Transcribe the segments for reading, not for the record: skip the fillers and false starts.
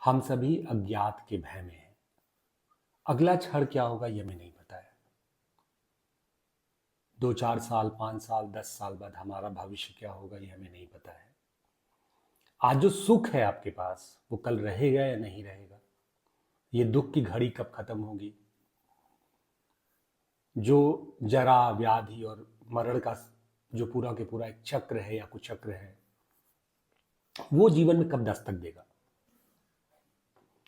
हम सभी अज्ञात के भय में हैं। अगला क्षण क्या होगा ये हमें नहीं पता है। 2-4 साल, 5 साल, 10 साल बाद हमारा भविष्य क्या होगा ये हमें नहीं पता है। आज जो सुख है आपके पास वो कल रहेगा या नहीं रहेगा। ये दुख की घड़ी कब खत्म होगी। जो जरा व्याधि और मरण का जो पूरा के पूरा एक चक्र है या कुचक्र है वो जीवन में कब दस्तक देगा।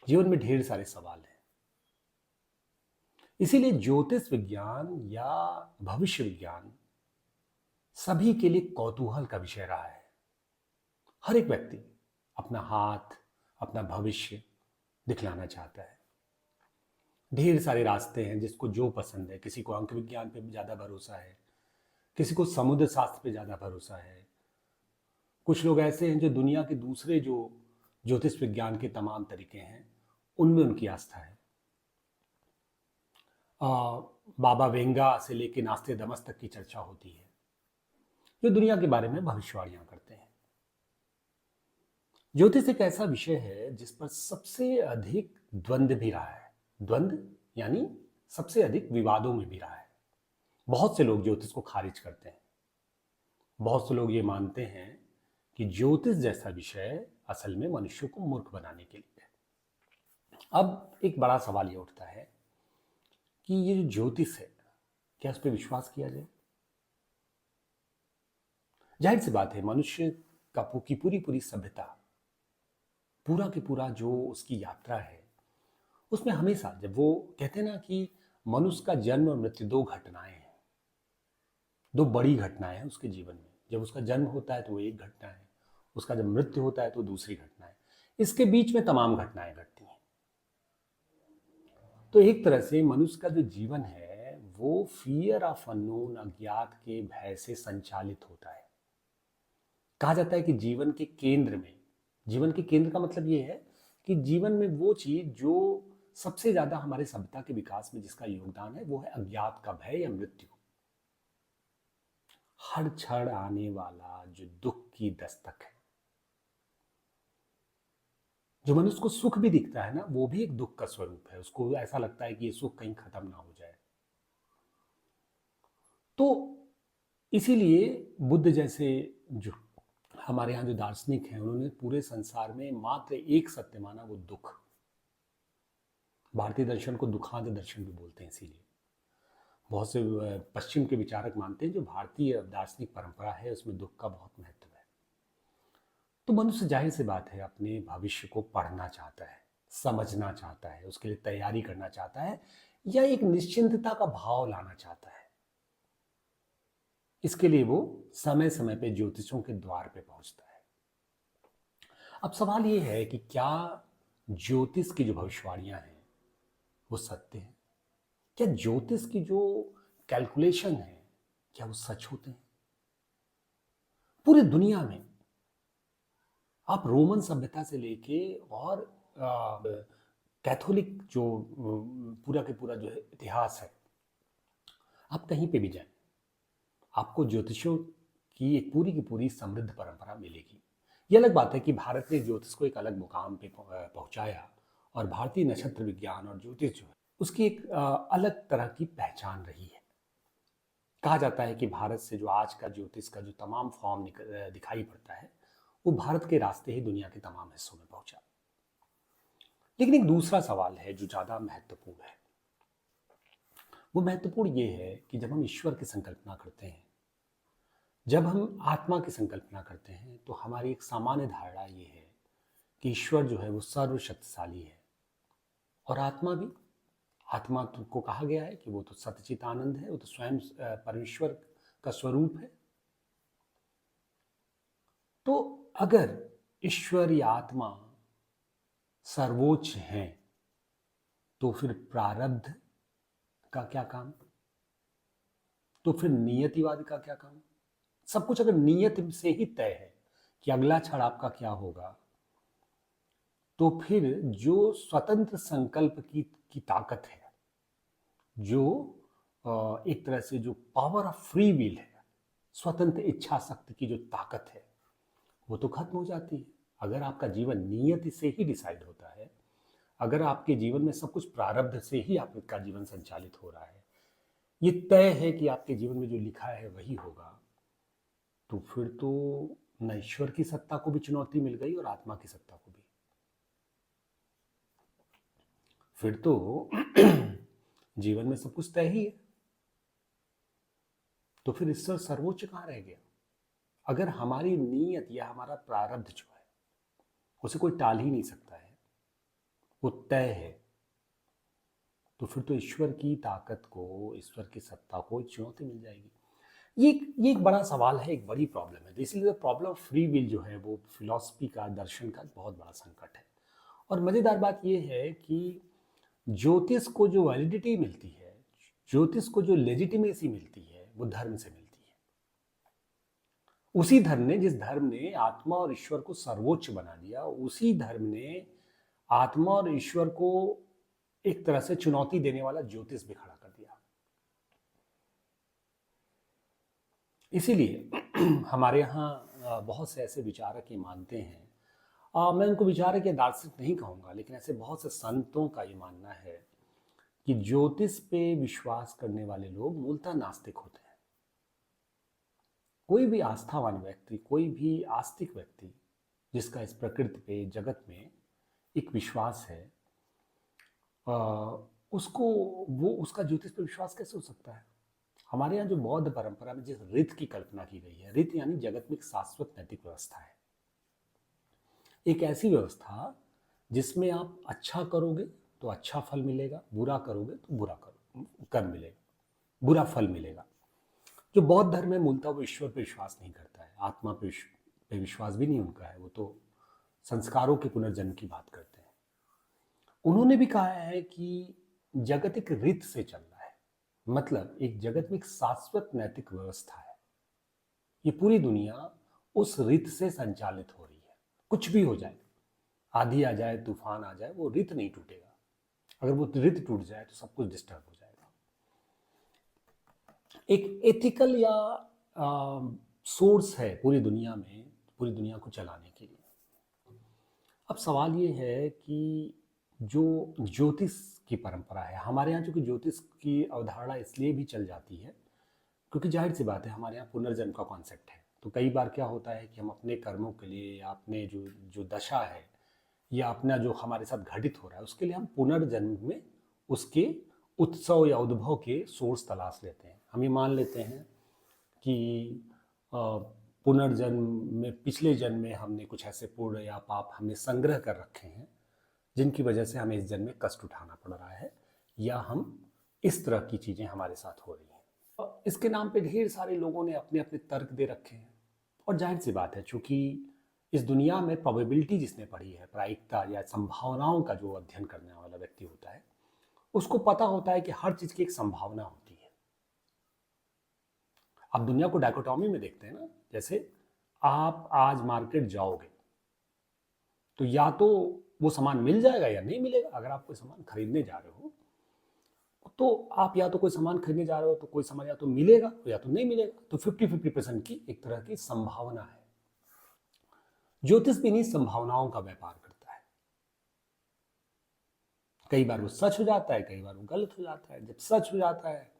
जीवन में ढेर सारे सवाल हैं। इसीलिए ज्योतिष विज्ञान या भविष्य विज्ञान सभी के लिए कौतूहल का विषय रहा है। हर एक व्यक्ति अपना हाथ, अपना भविष्य दिखलाना चाहता है। ढेर सारे रास्ते हैं, जिसको जो पसंद है। किसी को अंक विज्ञान पे ज़्यादा भरोसा है, किसी को समुद्र शास्त्र पे ज़्यादा भरोसा है। कुछ लोग ऐसे हैं जो दुनिया के दूसरे जो ज्योतिष विज्ञान के तमाम तरीके हैं उनमें उनकी आस्था है। बाबा वेंगा से लेके नास्ते दमस तक की चर्चा होती है, जो दुनिया के बारे में भविष्यवाणियां करते हैं। ज्योतिष एक ऐसा विषय है जिस पर सबसे अधिक द्वंद्व भी रहा है। द्वंद्व यानी सबसे अधिक विवादों में भी रहा है। बहुत से लोग ज्योतिष को खारिज करते हैं। बहुत से लोग ये मानते हैं कि ज्योतिष जैसा विषय असल में मनुष्य को मूर्ख बनाने के लिए है। अब एक बड़ा सवाल ये उठता है कि ये जो ज्योतिष है क्या उस पर विश्वास किया जाए। जाहिर सी बात है, मनुष्य की पूरी पूरी सभ्यता, पूरा की पूरा जो उसकी यात्रा है, उसमें हमेशा जब वो कहते हैं ना कि मनुष्य का जन्म और मृत्यु दो घटनाएं हैं, दो बड़ी घटनाएं हैं उसके जीवन में। जब उसका जन्म होता है तो वो एक घटना है, उसका जब मृत्यु होता है तो दूसरी घटना है। इसके बीच में तमाम घटनाएं घटती हैं। तो एक तरह से मनुष्य का जो जीवन है वो फियर ऑफ अननोन, अज्ञात के भय से संचालित होता है। कहा जाता है कि जीवन के केंद्र में, जीवन के केंद्र का मतलब ये है कि जीवन में वो चीज जो सबसे ज्यादा हमारे सभ्यता के विकास में जिसका योगदान है वो है अज्ञात का भय या मृत्यु। हर क्षण आने वाला जो दुख की दस्तक है, जो मनुष्य को सुख भी दिखता है ना, वो भी एक दुख का स्वरूप है। उसको ऐसा लगता है कि ये सुख कहीं खत्म ना हो जाए। तो इसीलिए बुद्ध जैसे जो हमारे यहाँ जो दार्शनिक हैं उन्होंने पूरे संसार में मात्र एक सत्य माना, वो दुख। भारतीय दर्शन को दुखांत दर्शन भी बोलते हैं। इसीलिए बहुत से पश्चिम के विचारक मानते हैं जो भारतीय दार्शनिक परंपरा है उसमें दुख का बहुत महत्व है। तो मनुष्य जाहिर सी बात है अपने भविष्य को पढ़ना चाहता है, समझना चाहता है, उसके लिए तैयारी करना चाहता है या एक निश्चिंतता का भाव लाना चाहता है। इसके लिए वो समय समय पे ज्योतिषों के द्वार पे पहुंचता है। अब सवाल ये है कि क्या ज्योतिष की जो भविष्यवाणियां हैं वो सत्य है। क्या ज्योतिष की जो कैलकुलेशन है क्या वो सच होते हैं। पूरी दुनिया में आप रोमन सभ्यता से लेके और कैथोलिक जो पूरा के पूरा जो है इतिहास है, आप कहीं पे भी जाएं आपको ज्योतिषों की एक पूरी की पूरी समृद्ध परंपरा मिलेगी। ये अलग बात है कि भारत ने ज्योतिष को एक अलग मुकाम पे पहुंचाया और भारतीय नक्षत्र विज्ञान और ज्योतिष जो है उसकी एक अलग तरह की पहचान रही है। कहा जाता है कि भारत से जो आज का ज्योतिष का जो तमाम फॉर्म दिखाई पड़ता है वो भारत के रास्ते ही दुनिया के तमाम हिस्सों में पहुंचा। लेकिन एक दूसरा सवाल है जो ज्यादा महत्वपूर्ण है। वो महत्वपूर्ण ये है कि जब हम ईश्वर की संकल्पना करते हैं, जब हम आत्मा की संकल्पना करते हैं, तो हमारी एक सामान्य धारणा ये है कि ईश्वर जो है वो सर्वशक्तिशाली है और आत्मा भी। आत्मा को कहा गया है कि वो तो सतचित आनंद है, वो तो स्वयं परमेश्वर का स्वरूप है। तो अगर ईश्वर या आत्मा सर्वोच्च है तो फिर प्रारब्ध का क्या काम, तो फिर नियतिवाद का क्या काम। सब कुछ अगर नियत से ही तय है कि अगला क्षण आपका क्या होगा, तो फिर जो स्वतंत्र संकल्प की ताकत है, जो एक तरह से जो पावर ऑफ फ्री विल है, स्वतंत्र इच्छा शक्ति की जो ताकत है, वो तो खत्म हो जाती है। अगर आपका जीवन नियति से ही डिसाइड होता है अगर आपके जीवन में सब कुछ प्रारब्ध से ही आपका जीवन संचालित हो रहा है, ये तय है कि आपके जीवन में जो लिखा है वही होगा, तो फिर तो न ईश्वर की सत्ता को भी चुनौती मिल गई और आत्मा की सत्ता को भी। फिर तो जीवन में सब कुछ तय ही है, तो फिर ईश्वर सर्वोच्च कहाँ रह गया? अगर हमारी नीयत या हमारा प्रारब्ध जो है उसे कोई टाल ही नहीं सकता है, वो तय है, तो फिर तो ईश्वर की ताकत को, ईश्वर की सत्ता को चुनौती मिल जाएगी। ये एक बड़ा सवाल है, एक बड़ी प्रॉब्लम है। इसलिए प्रॉब्लम ऑफ फ्री विल जो है वो फिलॉसफी का, दर्शन का बहुत बड़ा संकट है। और मजेदार बात यह है कि ज्योतिष को जो वैलिडिटी मिलती है, ज्योतिष को जो लेजिटिमेसी मिलती है, वो धर्म से मिलती है। उसी धर्म ने, जिस धर्म ने आत्मा और ईश्वर को सर्वोच्च बना दिया, उसी धर्म ने आत्मा और ईश्वर को एक तरह से चुनौती देने वाला ज्योतिष भी खड़ा कर दिया। इसीलिए हमारे यहाँ बहुत से ऐसे विचारक ये मानते हैं, मैं उनको विचारक या दार्शनिक नहीं कहूँगा, लेकिन ऐसे बहुत से संतों का ये मानना है कि ज्योतिष पे विश्वास करने वाले लोग मूलतः नास्तिक होते हैं। कोई भी आस्थावान व्यक्ति, कोई भी आस्तिक व्यक्ति जिसका इस प्रकृति पे, जगत में एक विश्वास है, उसको वो उसका ज्योतिष पर विश्वास कैसे हो सकता है? हमारे यहाँ जो बौद्ध परंपरा में जिस रित की कल्पना की गई है, रित यानी जगत में एक शाश्वत नैतिक व्यवस्था है, एक ऐसी व्यवस्था जिसमें आप अच्छा करोगे तो अच्छा फल मिलेगा, बुरा करोगे तो बुरा कर्म मिलेगा, बुरा फल मिलेगा। जो बौद्ध धर्म है मूलतः वो ईश्वर पर विश्वास नहीं करता है, आत्मा पे विश्वास भी नहीं उनका है, वो तो संस्कारों के पुनर्जन्म की बात करते हैं। उन्होंने भी कहा है कि जगत एक रित से चल रहा है, मतलब एक जगत में एक शाश्वत नैतिक व्यवस्था है। ये पूरी दुनिया उस रित से संचालित हो रही है। कुछ भी हो जाए, आंधी आ जाए, तूफान आ जाए, वो रित नहीं टूटेगा। अगर वो रित टूट जाए तो सब कुछ डिस्टर्ब हो जाएगा। एक एथिकल या सोर्स है पूरी दुनिया में, पूरी दुनिया को चलाने के लिए। अब सवाल ये है कि जो ज्योतिष की परंपरा है हमारे यहाँ, चूंकि ज्योतिष की अवधारणा इसलिए भी चल जाती है क्योंकि जाहिर सी बात है हमारे यहाँ पुनर्जन्म का कॉन्सेप्ट है। तो कई बार क्या होता है कि हम अपने कर्मों के लिए, या अपने जो जो दशा है, या अपना जो हमारे साथ घटित हो रहा है, उसके लिए हम पुनर्जन्म में उसके उत्सव या उद्भव के सोर्स तलाश लेते हैं। हम ये मान लेते हैं कि पुनर्जन्म में, पिछले जन्म में हमने कुछ ऐसे पुण्य या पाप हमने संग्रह कर रखे हैं जिनकी वजह से हमें इस जन्म में कष्ट उठाना पड़ रहा है, या हम इस तरह की चीज़ें हमारे साथ हो रही हैं। इसके नाम पे ढेर सारे लोगों ने अपने अपने तर्क दे रखे हैं। और जाहिर सी बात है, चूंकि इस दुनिया में प्रोबेबिलिटी जिसने पढ़ी है, प्रायिकता या संभावनाओं का जो अध्ययन करने वाला व्यक्ति होता है, उसको पता होता है कि हर चीज़ की एक संभावना होती है। आप दुनिया को डायकोटॉमी में देखते हैं ना, जैसे आप आज मार्केट जाओगे तो या तो वो सामान मिल जाएगा या नहीं मिलेगा। अगर आप कोई सामान खरीदने जा रहे हो तो आप या तो कोई सामान खरीदने जा रहे हो तो कोई सामान या तो मिलेगा या तो नहीं मिलेगा। तो 50-50% की एक तरह की संभावना है। ज्योतिष भी इन्हीं संभावनाओं का व्यापार करता है। कई बार वो सच हो जाता है, कई बार वो गलत हो जाता है। जब सच हो जाता है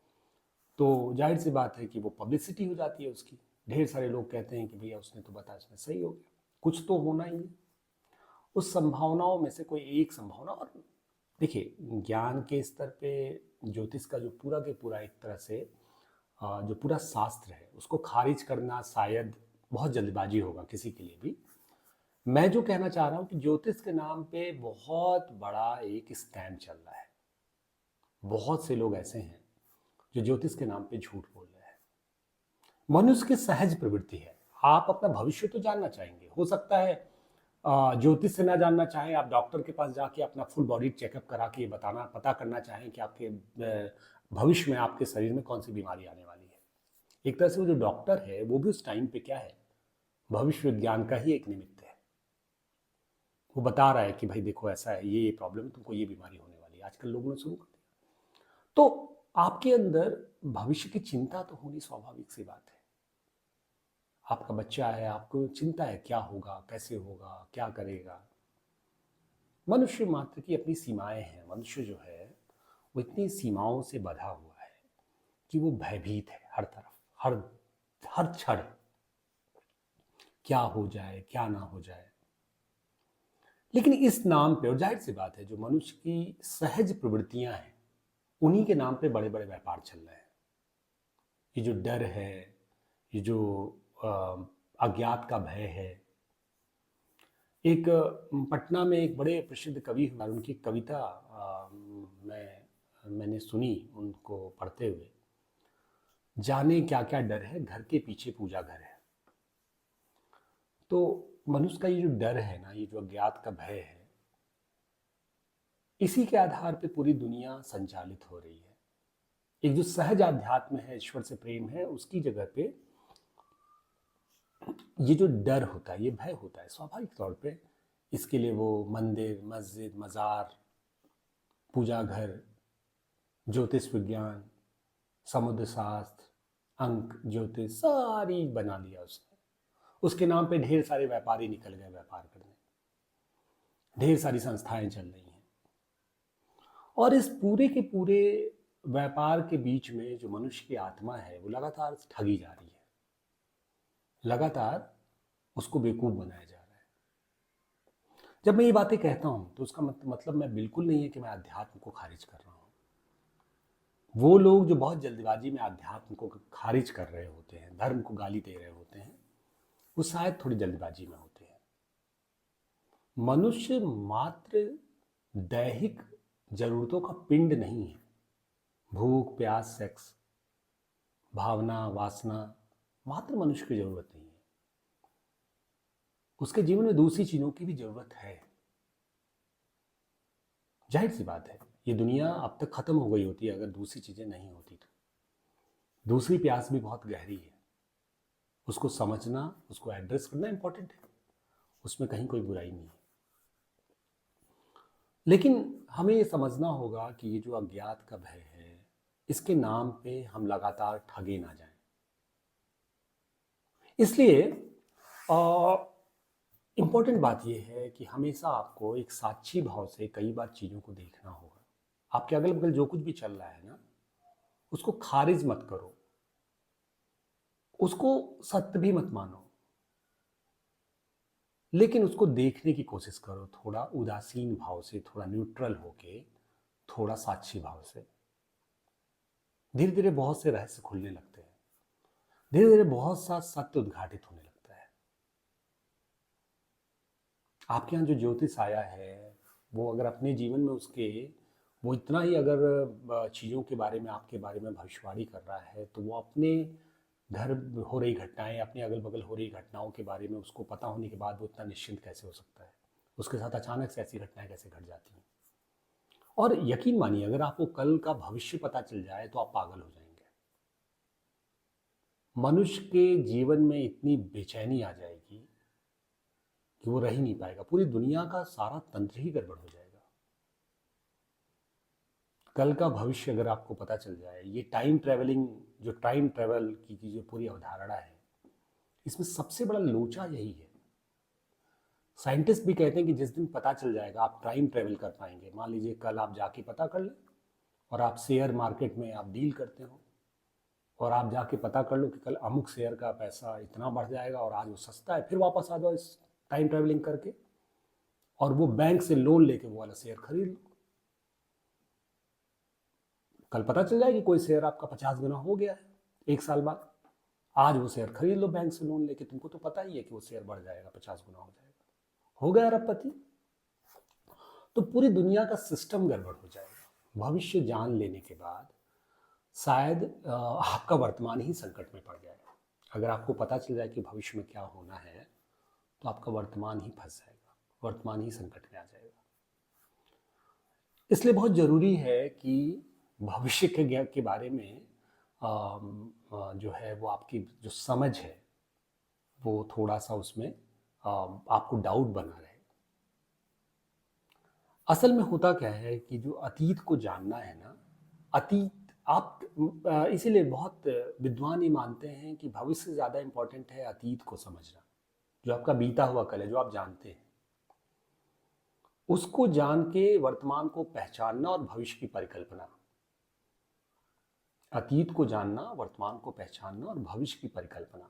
तो जाहिर सी बात है कि वो पब्लिसिटी हो जाती है उसकी। ढेर सारे लोग कहते हैं कि भैया उसने तो बताया, उसने सही हो गया। कुछ तो होना ही है। उस संभावनाओं में से कोई एक संभावना। और देखिए, ज्ञान के स्तर पे ज्योतिष का जो पूरा के पूरा एक तरह से जो पूरा शास्त्र है उसको खारिज करना शायद बहुत जल्दबाजी होगा किसी के लिए भी। मैं जो कहना चाह रहा हूँ कि ज्योतिष के नाम पे बहुत बड़ा एक स्कैम चल रहा है। बहुत से लोग ऐसे हैं जो ज्योतिष के नाम पे झूठ बोल रहे हैं। मनुष्य की सहज प्रवृत्ति है, आप अपना भविष्य तो जानना चाहेंगे। हो सकता है ज्योतिष से ना जानना चाहें, आप डॉक्टर के पास जाके अपना फुल बॉडी चेकअप करा के ये पता करना चाहें कि आपके भविष्य में आपके शरीर में कौन सी बीमारी आने वाली है। एक तरह से वो जो डॉक्टर है वो भी उस टाइम पे क्या है, भविष्य विज्ञान का ही एक निमित्त है। वो बता रहा है कि भाई देखो ऐसा है, ये प्रॉब्लम है, तुमको ये बीमारी होने वाली है। आजकल लोगों ने शुरू कर दिया। तो आपके अंदर भविष्य की चिंता तो होनी स्वाभाविक सी बात है। आपका बच्चा है, आपको चिंता है क्या होगा, कैसे होगा, क्या करेगा। मनुष्य मात्र की अपनी सीमाएं हैं। मनुष्य जो है वो इतनी सीमाओं से बंधा हुआ है कि वो भयभीत है हर तरफ, हर हर क्षण क्या हो जाए क्या ना हो जाए। लेकिन इस नाम पे, और जाहिर सी बात है जो मनुष्य की सहज प्रवृत्तियां हैं उन्हीं के नाम पे बड़े बड़े व्यापार चल रहे हैं। ये जो डर है, ये जो अज्ञात का भय है। एक पटना में एक बड़े प्रसिद्ध कवि हुआ, उनकी कविता मैंने सुनी उनको पढ़ते हुए। जाने क्या क्या डर है, घर के पीछे पूजा घर है। तो मनुष्य का ये जो डर है ना, ये जो अज्ञात का भय है, इसी के आधार पे पूरी दुनिया संचालित हो रही है। एक जो सहज आध्यात्म है, ईश्वर से प्रेम है, उसकी जगह पे ये जो डर होता है, ये भय होता है स्वाभाविक तौर पे। इसके लिए वो मंदिर, मस्जिद, मज़ार, पूजा घर, ज्योतिष विज्ञान, समुद्र शास्त्र, अंक ज्योतिष सारी बना लिया उसने। उसके नाम पे ढेर सारे व्यापारी निकल गए व्यापार करने, ढेर सारी संस्थाएं चल रही हैं। और इस पूरे के पूरे व्यापार के बीच में जो मनुष्य की आत्मा है वो लगातार ठगी जा रही है, लगातार उसको बेवकूफ बनाया जा रहा है। जब मैं ये बातें कहता हूं तो उसका मतलब मैं बिल्कुल नहीं है कि मैं अध्यात्म को खारिज कर रहा हूं। वो लोग जो बहुत जल्दबाजी में अध्यात्म को खारिज कर रहे होते हैं, धर्म को गाली दे रहे होते हैं, वो शायद थोड़ी जल्दबाजी में होते हैं। मनुष्य मात्र दैहिक जरूरतों का पिंड नहीं है। भूख, प्यास, सेक्स, भावना, वासना मात्र मनुष्य की जरूरत नहीं है। उसके जीवन में दूसरी चीजों की भी जरूरत है। जाहिर सी बात है, ये दुनिया अब तक खत्म हो गई होती अगर दूसरी चीजें नहीं होती तो। दूसरी प्यास भी बहुत गहरी है, उसको समझना, उसको एड्रेस करना इंपॉर्टेंट है, उसमें कहीं कोई बुराई नहीं है। लेकिन हमें ये समझना होगा कि ये जो अज्ञात का भय है, इसके नाम पे हम लगातार ठगे ना जाएं। इसलिए इंपॉर्टेंट बात यह है कि हमेशा आपको एक साक्षी भाव से कई बार चीज़ों को देखना होगा। आपके अगल बगल जो कुछ भी चल रहा है ना, उसको खारिज मत करो, उसको सत्य भी मत मानो, लेकिन उसको देखने की कोशिश करो थोड़ा उदासीन भाव से, थोड़ा न्यूट्रल होके, थोड़ा साक्षी भाव से। धीरे धीरे बहुत से रहस्य खुलने लगते हैं, धीरे धीरे बहुत सा सत्य उद्घाटित होने लगता है। आपके यहाँ जो ज्योतिष आया है वो अगर अपने जीवन में उसके वो इतना ही अगर चीज़ों के बारे में, आपके बारे में भविष्यवाणी कर रहा है, तो वो अपने घर हो रही घटनाएं, अपने अगल बगल हो रही घटनाओं के बारे में उसको पता होने के बाद वो इतना निश्चिंत कैसे हो सकता है? उसके साथ अचानक से ऐसी घटनाएं कैसे घट जाती हैं? और यकीन मानिए, अगर आपको कल का भविष्य पता चल जाए तो आप पागल हो जाएंगे। मनुष्य के जीवन में इतनी बेचैनी आ जाएगी कि वो रह ही नहीं पाएगा, पूरी दुनिया का सारा तंत्र ही गड़बड़ हो जाएगा। कल का भविष्य अगर आपको पता चल जाए, ये टाइम ट्रेवलिंग, जो टाइम ट्रेवल की जो पूरी अवधारणा है, इसमें सबसे बड़ा लोचा यही है। साइंटिस्ट भी कहते हैं कि जिस दिन पता चल जाएगा आप टाइम ट्रेवल कर पाएंगे, मान लीजिए कल आप जाके पता कर लें और आप शेयर मार्केट में आप डील करते हो और आप जाके पता कर लो कि कल अमुक शेयर का पैसा इतना बढ़ जाएगा और आज वो सस्ता है, फिर वापस आ जाओ इस टाइम ट्रेवलिंग करके और वो बैंक से लोन लेके वो वाला शेयर खरीद लो। कल पता चल जाए कि कोई शेयर आपका 50 गुना हो गया है एक साल बाद, आज वो शेयर खरीद लो बैंक से लोन लेके, तुमको तो पता ही है कि वो शेयर बढ़ जाएगा, 50 गुना हो जाएगा, हो गया अरबपति। तो पूरी दुनिया का सिस्टम गड़बड़ हो जाएगा। भविष्य जान लेने के बाद शायद आपका वर्तमान ही संकट में पड़ जाएगा। अगर आपको पता चल जाए कि भविष्य में क्या होना है तो आपका वर्तमान ही फंस जाएगा, वर्तमान ही संकट में आ जाएगा। इसलिए बहुत जरूरी है कि भविष्य के बारे में जो है वो आपकी जो समझ है वो थोड़ा सा उसमें आपको डाउट बना रहे। असल में होता क्या है कि जो अतीत को जानना है ना, अतीत आप इसीलिए बहुत विद्वान ये मानते हैं कि भविष्य से ज़्यादा इम्पोर्टेंट है अतीत को समझना, जो आपका बीता हुआ कल है, जो आप जानते हैं। उसको जान के वर्तमान को पहचानना और भविष्य की परिकल्पना। अतीत को जानना, वर्तमान को पहचानना और भविष्य की परिकल्पना,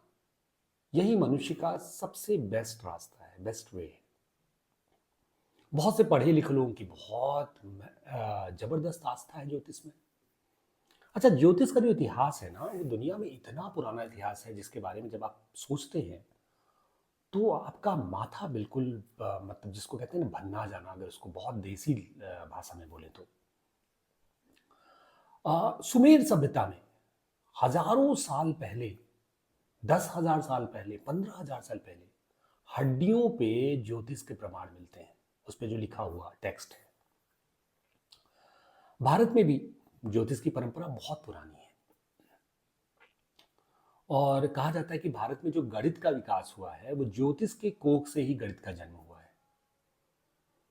यही मनुष्य का सबसे बेस्ट रास्ता है, बेस्ट वे है। बहुत से पढ़े लिखे लोगों की बहुत जबरदस्त आस्था है ज्योतिष में। अच्छा, ज्योतिष का जो इतिहास है ना, वो दुनिया में इतना पुराना इतिहास है जिसके बारे में जब आप सोचते हैं तो आपका माथा बिल्कुल मतलब जिसको कहते हैं ना भन्ना जाना, अगर उसको बहुत देसी भाषा में बोले तो। सुमेर सभ्यता में हजारों साल पहले, 10,000 साल पहले, 15,000 साल पहले हड्डियों पे ज्योतिष के प्रमाण मिलते हैं, उस पे जो लिखा हुआ टेक्स्ट है। भारत में भी ज्योतिष की परंपरा बहुत पुरानी है और कहा जाता है कि भारत में जो गणित का विकास हुआ है वो ज्योतिष के कोख से ही गणित का जन्म हुआ है।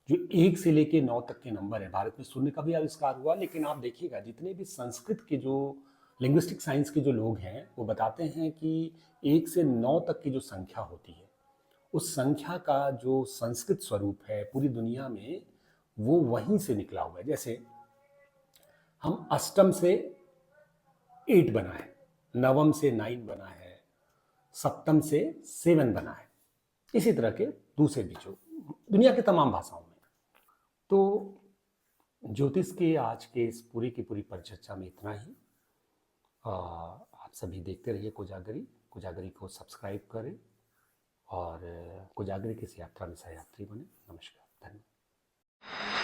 जो 1 से लेके 9 तक के नंबर है, भारत में शून्य का भी आविष्कार हुआ, लेकिन आप देखिएगा जितने भी संस्कृत के जो लिंग्विस्टिक साइंस के जो लोग हैं वो बताते हैं कि 1 से 9 तक की जो संख्या होती है, उस संख्या का जो संस्कृत स्वरूप है पूरी दुनिया में वो वहीं से निकला हुआ है। जैसे हम अष्टम से 8 बना है, नवम से 9 बना है, सप्तम से 7 बना है, इसी तरह के दूसरे भी जो दुनिया के तमाम भाषाओं में। तो ज्योतिष के आज के इस पूरी की पूरी परिचर्चा में इतना ही। आप सभी देखते रहिए कोजागरी। कोजागरी को सब्सक्राइब करें और कोजागरी की इस यात्रा में सहयात्री बने। नमस्कार, धन्यवाद।